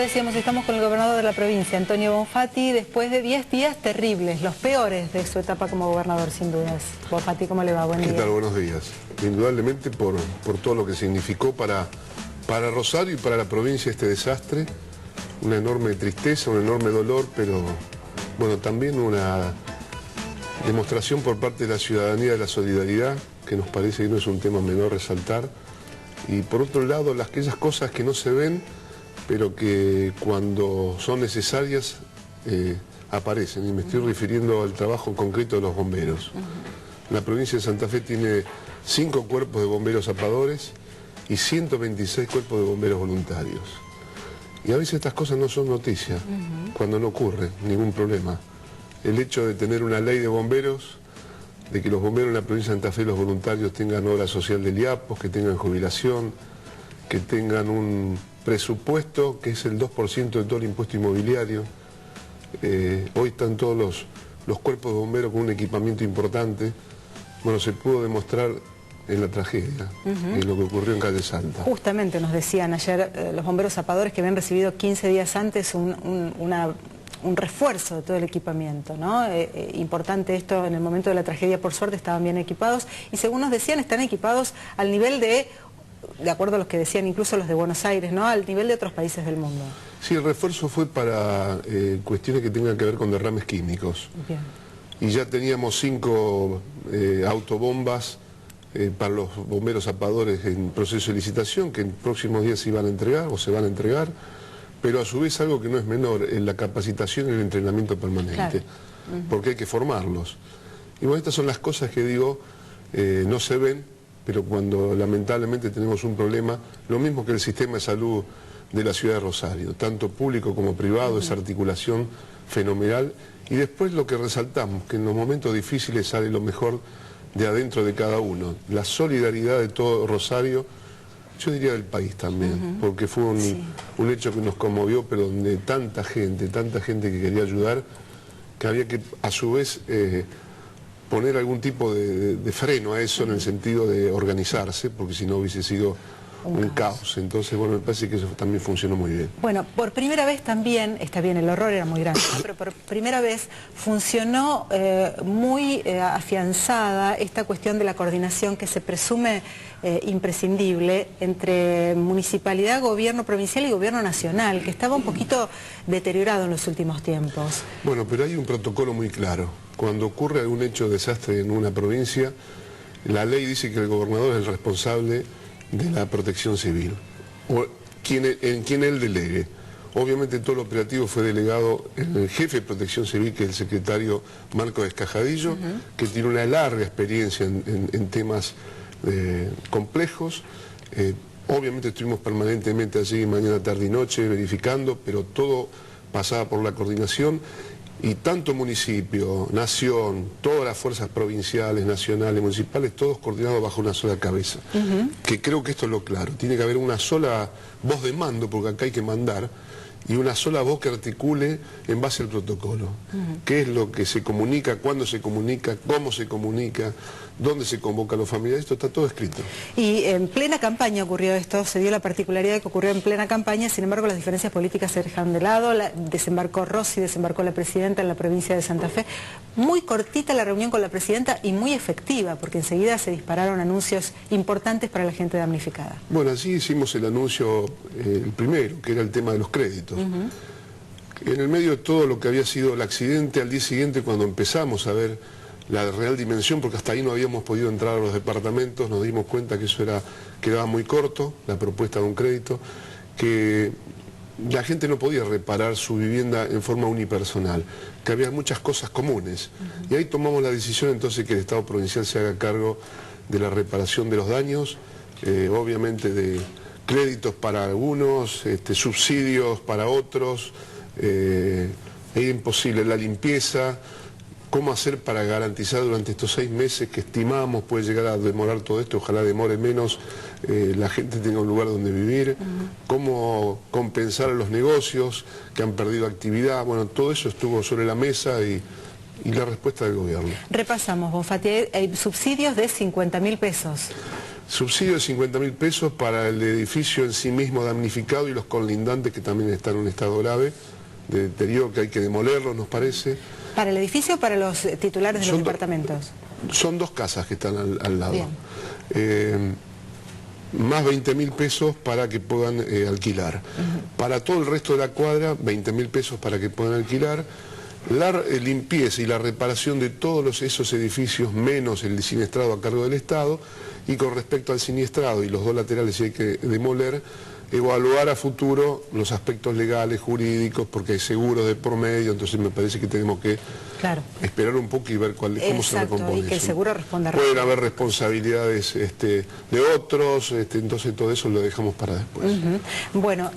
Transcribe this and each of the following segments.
decíamos, estamos con el gobernador de la provincia, Antonio Bonfatti, después de 10 días terribles, los peores de su etapa como gobernador, sin dudas. Bonfatti, ¿cómo le va? Buen día. ¿Qué tal? Buenos días. Indudablemente por todo lo que significó para Rosario y para la provincia este desastre, una enorme tristeza, un enorme dolor, pero bueno, también una demostración por parte de la ciudadanía de la solidaridad, que nos parece que no es un tema menor resaltar. Y por otro lado, aquellas cosas que no se ven, pero que cuando son necesarias aparecen. Y me estoy refiriendo al trabajo concreto de los bomberos. La provincia de Santa Fe tiene 5 cuerpos de bomberos zapadores y 126 cuerpos de bomberos voluntarios. Y a veces estas cosas no son noticias, cuando no ocurre ningún problema. El hecho de tener una ley de bomberos, de que los bomberos en la provincia de Santa Fe, los voluntarios, tengan obra social del IAPOS, que tengan jubilación, que tengan un presupuesto que es el 2% de todo el impuesto inmobiliario. Hoy están todos los cuerpos de bomberos con un equipamiento importante. Bueno, se pudo demostrar en la tragedia, en lo que ocurrió en Calle Salta. Justamente nos decían ayer los bomberos zapadores que habían recibido 15 días antes un refuerzo de todo el equipamiento, ¿no? Importante esto, en el momento de la tragedia, por suerte, estaban bien equipados y según nos decían, están equipados al nivel de acuerdo a los que decían incluso los de Buenos Aires, ¿no? Al nivel de otros países del mundo. Sí, el refuerzo fue para cuestiones que tengan que ver con derrames químicos. Bien. Y ya teníamos 5 autobombas para los bomberos zapadores en proceso de licitación, que en próximos días se iban a entregar o se van a entregar, pero a su vez algo que no es menor, en la capacitación y el entrenamiento permanente, claro. Porque hay que formarlos. Y bueno, estas son las cosas que digo, no se ven, pero cuando lamentablemente tenemos un problema, lo mismo que el sistema de salud de la ciudad de Rosario, tanto público como privado, esa articulación fenomenal. Y después lo que resaltamos, que en los momentos difíciles sale lo mejor de adentro de cada uno. La solidaridad de todo Rosario, yo diría del país también, porque fue un hecho que nos conmovió, pero donde tanta gente que quería ayudar, que había que a su vez poner algún tipo de freno a eso en el sentido de organizarse, porque si no hubiese sido un caos. Entonces, bueno, me parece que eso también funcionó muy bien. Bueno, por primera vez también, está bien, el horror era muy grande, pero por primera vez funcionó muy afianzada esta cuestión de la coordinación que se presume imprescindible entre municipalidad, gobierno provincial y gobierno nacional, que estaba un poquito deteriorado en los últimos tiempos. Bueno, pero hay un protocolo muy claro. Cuando ocurre algún hecho de desastre en una provincia, la ley dice que el gobernador es el responsable de la protección civil, o en quien él delegue. Obviamente todo lo operativo fue delegado en el jefe de protección civil, que es el secretario Marcos Escajadillo, que tiene una larga experiencia en temas complejos. Obviamente estuvimos permanentemente allí mañana, tarde y noche verificando, pero todo pasaba por la coordinación. Y tanto municipio, nación, todas las fuerzas provinciales, nacionales, municipales, todos coordinados bajo una sola cabeza. Que creo que esto es lo claro. Tiene que haber una sola voz de mando, porque acá hay que mandar, y una sola voz que articule en base al protocolo. ¿Qué es lo que se comunica, cuándo se comunica, cómo se comunica, dónde se convoca a los familiares? Esto está todo escrito. Y en plena campaña ocurrió esto, se dio la particularidad de que ocurrió en plena campaña, sin embargo las diferencias políticas se dejaron de lado, desembarcó Rossi, desembarcó la presidenta en la provincia de Santa Fe. Muy cortita la reunión con la presidenta y muy efectiva, porque enseguida se dispararon anuncios importantes para la gente damnificada. Bueno, así hicimos el anuncio, el primero, que era el tema de los créditos. En el medio de todo lo que había sido el accidente, al día siguiente, cuando empezamos a ver la real dimensión, porque hasta ahí no habíamos podido entrar a los departamentos, nos dimos cuenta que eso quedaba muy corto, la propuesta de un crédito, que la gente no podía reparar su vivienda en forma unipersonal, que había muchas cosas comunes. Y ahí tomamos la decisión entonces que el Estado provincial se haga cargo de la reparación de los daños, obviamente de créditos para algunos, subsidios para otros, era imposible la limpieza. ¿Cómo hacer para garantizar durante estos 6 meses que estimamos puede llegar a demorar todo esto? Ojalá demore menos, la gente tenga un lugar donde vivir. ¿Cómo compensar a los negocios que han perdido actividad? Bueno, todo eso estuvo sobre la mesa y la respuesta del gobierno. Repasamos, Bonfatti, hay subsidios de 50.000 pesos. Subsidio de 50.000 pesos para el edificio en sí mismo damnificado y los colindantes que también están en un estado grave de deterioro, que hay que demolerlo, nos parece. ¿Para el edificio o para los titulares de los departamentos? Son dos casas que están al lado. Más 20.000 pesos para que puedan alquilar. Para todo el resto de la cuadra, 20.000 pesos para que puedan alquilar. La limpieza y la reparación de todos esos edificios, menos el siniestrado a cargo del Estado, y con respecto al siniestrado y los dos laterales si hay que demoler, evaluar a futuro los aspectos legales, jurídicos, porque hay seguros de por medio, entonces me parece que tenemos que esperar un poco y ver cómo se recompone. Y que el seguro responda. Pueden haber responsabilidades de otros, entonces todo eso lo dejamos para después. Bueno,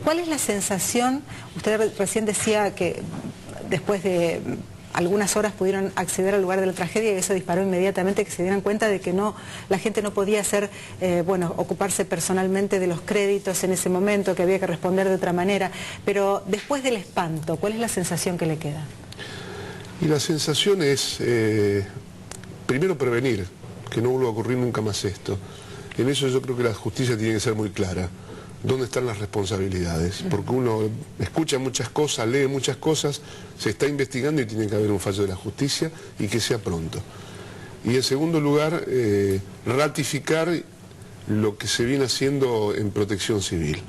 ¿cuál es la sensación? Usted recién decía que después de algunas horas pudieron acceder al lugar de la tragedia y eso disparó inmediatamente, que se dieran cuenta de que la gente no podía ocuparse personalmente de los créditos en ese momento, que había que responder de otra manera. Pero después del espanto, ¿cuál es la sensación que le queda? Y la sensación es, primero, prevenir, que no vuelva a ocurrir nunca más esto. En eso yo creo que la justicia tiene que ser muy clara. ¿Dónde están las responsabilidades? Porque uno escucha muchas cosas, lee muchas cosas, se está investigando y tiene que haber un fallo de la justicia y que sea pronto. Y en segundo lugar, ratificar lo que se viene haciendo en protección civil.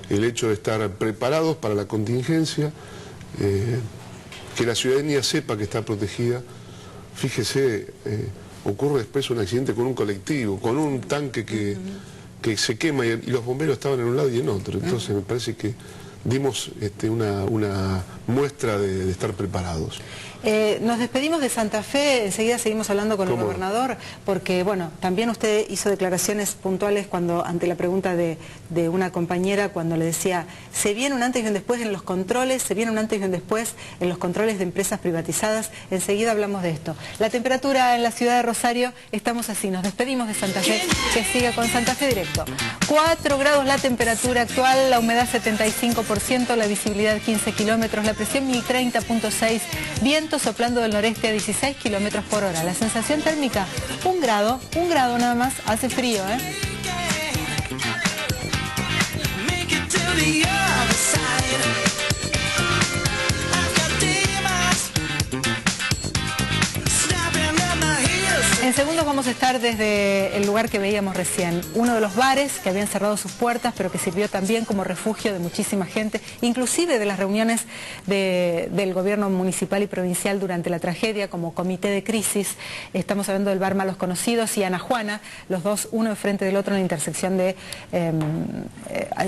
El hecho de estar preparados para la contingencia, que la ciudadanía sepa que está protegida. Fíjese, ocurre después un accidente con un colectivo, con un tanque que se quema y los bomberos estaban en un lado y en otro. Entonces me parece que dimos una muestra de estar preparados. Nos despedimos de Santa Fe, enseguida seguimos hablando con el gobernador, porque bueno, también usted hizo declaraciones puntuales ante la pregunta de una compañera, cuando le decía, se viene un antes y un después en los controles, se viene un antes y un después en los controles de empresas privatizadas. Enseguida hablamos de esto. La temperatura en la ciudad de Rosario, estamos así, nos despedimos de Santa Fe, que siga con Santa Fe Directo. 4 grados la temperatura actual, la humedad 75%, la visibilidad 15 kilómetros, la presión 1030.6, viento soplando del noreste a 16 kilómetros por hora. La sensación térmica, 1 grado nada más, hace frío, ¿eh? En segundos vamos a estar desde el lugar que veíamos recién, uno de los bares que habían cerrado sus puertas, pero que sirvió también como refugio de muchísima gente, inclusive de las reuniones del gobierno municipal y provincial durante la tragedia, como comité de crisis. Estamos hablando del bar Malos Conocidos y Ana Juana, los dos, uno enfrente del otro en la intersección de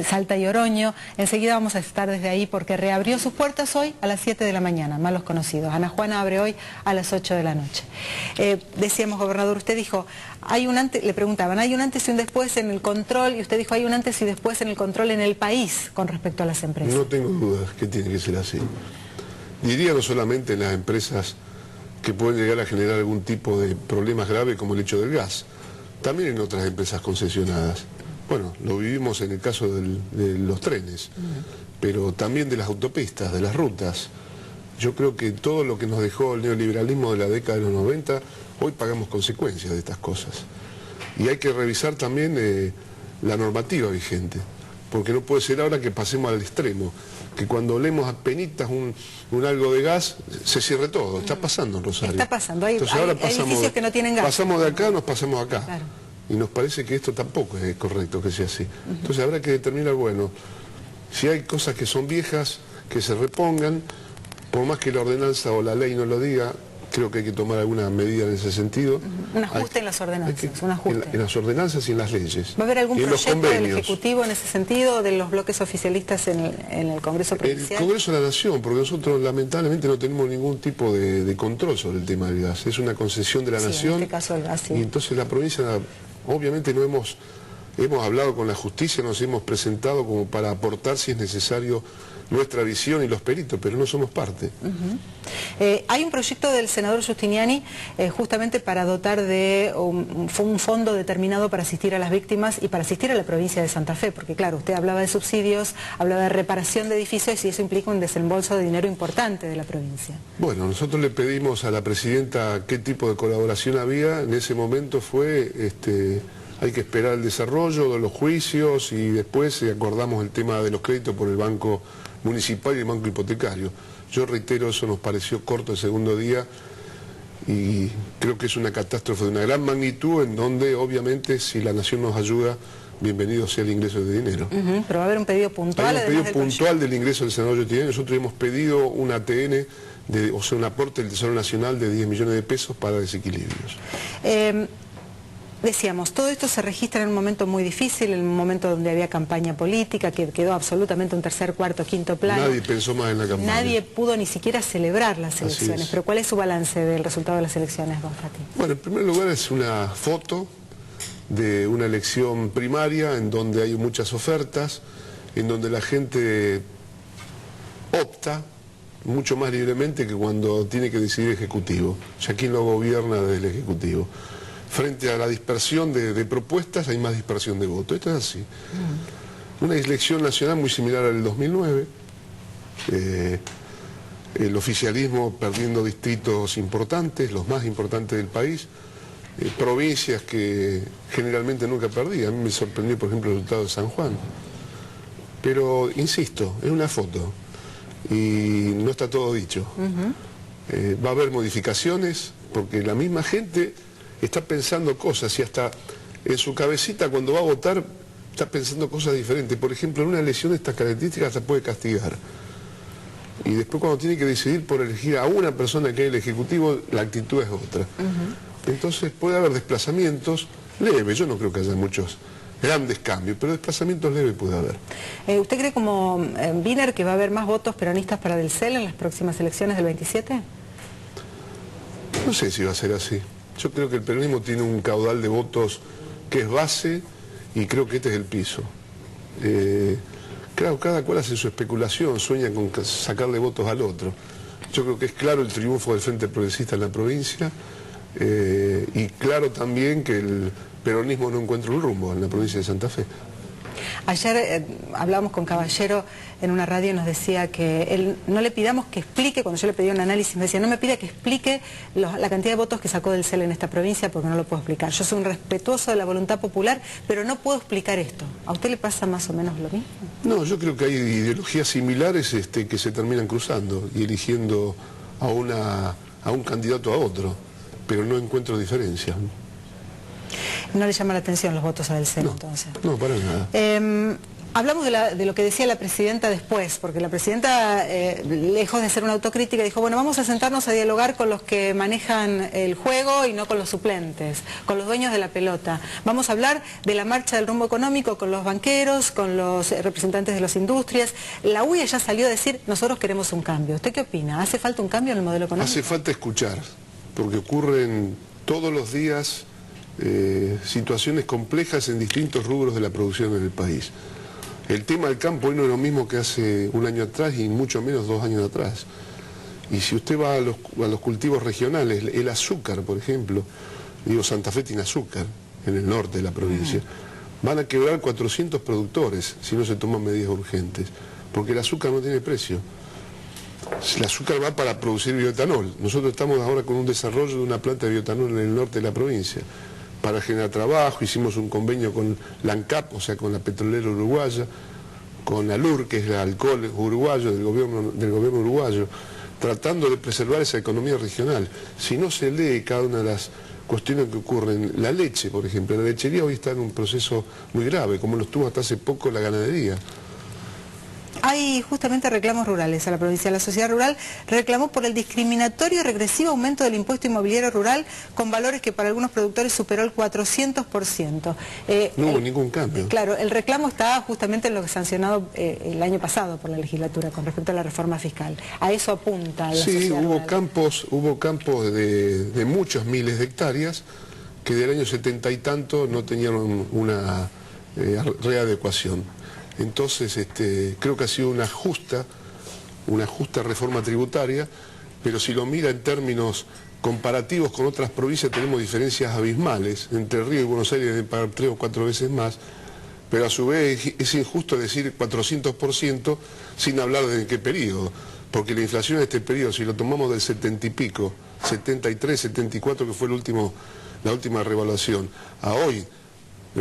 Salta y Oroño. Enseguida vamos a estar desde ahí porque reabrió sus puertas hoy a las 7 de la mañana, Malos Conocidos. Ana Juana abre hoy a las 8 de la noche. Decíamos, gobernador, usted dijo, le preguntaban, ¿hay un antes y un después en el control? Y usted dijo, hay un antes y después en el control en el país con respecto a las empresas. No tengo dudas que tiene que ser así. Diría no solamente en las empresas que pueden llegar a generar algún tipo de problemas graves como el hecho del gas, también en otras empresas concesionadas. Bueno, lo vivimos en el caso de los trenes, pero también de las autopistas, de las rutas. Yo creo que todo lo que nos dejó el neoliberalismo de la década de los 90, hoy pagamos consecuencias de estas cosas. Y hay que revisar también la normativa vigente, porque no puede ser ahora que pasemos al extremo, que cuando olemos apenitas un algo de gas, se cierre todo. Está pasando en Rosario. Está pasando, hay pasamos, edificios que no tienen gas. Pasamos de acá, nos pasamos acá. Claro. Y nos parece que esto tampoco es correcto que sea así. Entonces habrá que determinar, bueno, si hay cosas que son viejas, que se repongan, por más que la ordenanza o la ley no lo diga, creo que hay que tomar alguna medida en ese sentido. Un ajuste en las ordenanzas, un ajuste. En las ordenanzas y en las leyes. ¿Va a haber algún proyecto del Ejecutivo en ese sentido, de los bloques oficialistas en el Congreso Provincial? El Congreso de la Nación, porque nosotros lamentablemente no tenemos ningún tipo de control sobre el tema del gas. Es una concesión de la Nación. En este caso el gas, sí. Y entonces la provincia, obviamente no hemos hablado con la justicia, nos hemos presentado como para aportar si es necesario nuestra visión y los peritos, pero no somos parte. Hay un proyecto del senador Giustiniani justamente para dotar de un fondo determinado para asistir a las víctimas y para asistir a la provincia de Santa Fe, porque claro, usted hablaba de subsidios, hablaba de reparación de edificios y eso implica un desembolso de dinero importante de la provincia. Bueno, nosotros le pedimos a la presidenta qué tipo de colaboración había, en ese momento fue hay que esperar el desarrollo de los juicios y después acordamos el tema de los créditos por el Banco Municipal y el Banco Hipotecario. Yo reitero, eso nos pareció corto el segundo día y creo que es una catástrofe de una gran magnitud en donde obviamente si la Nación nos ayuda, bienvenido sea el ingreso de dinero. Pero va a haber un pedido puntual. Hay un pedido puntual del ingreso del senador de dinero. Nosotros hemos pedido un ATN, o sea un aporte del Tesoro Nacional de 10 millones de pesos para desequilibrios. Decíamos, todo esto se registra en un momento muy difícil, en un momento donde había campaña política, que quedó absolutamente un tercer, cuarto, quinto plano. Nadie pensó más en la campaña. Nadie pudo ni siquiera celebrar las elecciones. Pero ¿cuál es su balance del resultado de las elecciones, don Fati? Bueno, en primer lugar es una foto de una elección primaria en donde hay muchas ofertas, en donde la gente opta mucho más libremente que cuando tiene que decidir el Ejecutivo. O sea, ¿quién lo gobierna desde el Ejecutivo? Frente a la dispersión de propuestas hay más dispersión de votos. Esto es así. Una elección nacional muy similar al del 2009. El oficialismo perdiendo distritos importantes, los más importantes del país. Provincias que generalmente nunca perdía. A mí me sorprendió, por ejemplo, el resultado de San Juan. Pero, insisto, es una foto y no está todo dicho. Va a haber modificaciones porque la misma gente está pensando cosas y hasta en su cabecita cuando va a votar está pensando cosas diferentes. Por ejemplo, en una elección de estas características se puede castigar. Y después cuando tiene que decidir por elegir a una persona que es el Ejecutivo, la actitud es otra. Entonces puede haber desplazamientos leves, yo no creo que haya muchos grandes cambios, pero desplazamientos leves puede haber. ¿Usted cree como Wiener que va a haber más votos peronistas para Del CEL en las próximas elecciones del 27? No sé si va a ser así. Yo creo que el peronismo tiene un caudal de votos que es base y creo que este es el piso. Claro, cada cual hace su especulación, sueña con sacarle votos al otro. Yo creo que es claro el triunfo del Frente Progresista en la provincia y claro también que el peronismo no encuentra un rumbo en la provincia de Santa Fe. Ayer hablábamos con Caballero en una radio y nos decía que él no le pidamos que explique, cuando yo le pedí un análisis me decía, no me pida que explique la cantidad de votos que sacó Del CEL en esta provincia porque no lo puedo explicar. Yo soy un respetuoso de la voluntad popular, pero no puedo explicar esto. ¿A usted le pasa más o menos lo mismo? No, yo creo que hay ideologías similares que se terminan cruzando y eligiendo a un candidato a otro, pero no encuentro diferencias. ¿No le llama la atención los votos a Del CEL, no, entonces? No, para nada. Hablamos de lo que decía la presidenta después, porque la presidenta, lejos de hacer una autocrítica, dijo, bueno, vamos a sentarnos a dialogar con los que manejan el juego y no con los suplentes, con los dueños de la pelota. Vamos a hablar de la marcha del rumbo económico con los banqueros, con los representantes de las industrias. La UIA ya salió a decir, nosotros queremos un cambio. ¿Usted qué opina? ¿Hace falta un cambio en el modelo económico? Hace falta escuchar, porque ocurren todos los días situaciones complejas en distintos rubros de la producción en el país. El tema del campo hoy no es lo mismo que hace un año atrás y mucho menos 2 años atrás. Y si usted va a los cultivos regionales, el azúcar, por ejemplo, digo, Santa Fe tiene azúcar en el norte de la provincia, van a quebrar 400 productores si no se toman medidas urgentes, porque el azúcar no tiene precio. El azúcar va para producir bioetanol. Nosotros estamos ahora con un desarrollo de una planta de bioetanol en el norte de la provincia para generar trabajo. Hicimos un convenio con la ANCAP, o sea, con la petrolera uruguaya, con ALUR, que es el alcohol uruguayo, del gobierno uruguayo, tratando de preservar esa economía regional. Si no se lee cada una de las cuestiones que ocurren, la leche, por ejemplo, la lechería hoy está en un proceso muy grave, como lo estuvo hasta hace poco la ganadería. Hay justamente reclamos rurales a la provincia. La sociedad rural reclamó por el discriminatorio y regresivo aumento del impuesto inmobiliario rural con valores que para algunos productores superó el 400%. No hubo ningún cambio. Claro, el reclamo está justamente en lo que sancionado el año pasado por la legislatura con respecto a la reforma fiscal. A eso apunta la sociedad rural. Hubo campos de muchos miles de hectáreas que del año 70 y tanto no tenían una readecuación. Entonces, creo que ha sido una justa reforma tributaria, pero si lo mira en términos comparativos con otras provincias tenemos diferencias abismales. Entre Río y Buenos Aires deben pagar 3 o 4 veces más, pero a su vez es injusto decir 400% sin hablar de en qué periodo, porque la inflación de este periodo, si lo tomamos del 70 y pico, 73, 74, que fue la última revaluación, a hoy,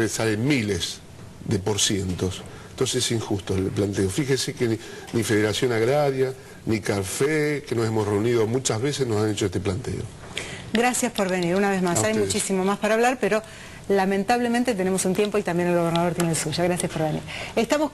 salen miles de porcientos. Entonces es injusto el planteo. Fíjese que ni Federación Agraria, ni CARFE, que nos hemos reunido muchas veces, nos han hecho este planteo. Gracias por venir, una vez más. Hay muchísimo más para hablar, pero lamentablemente tenemos un tiempo y también el gobernador tiene el suyo. Gracias por venir. Estamos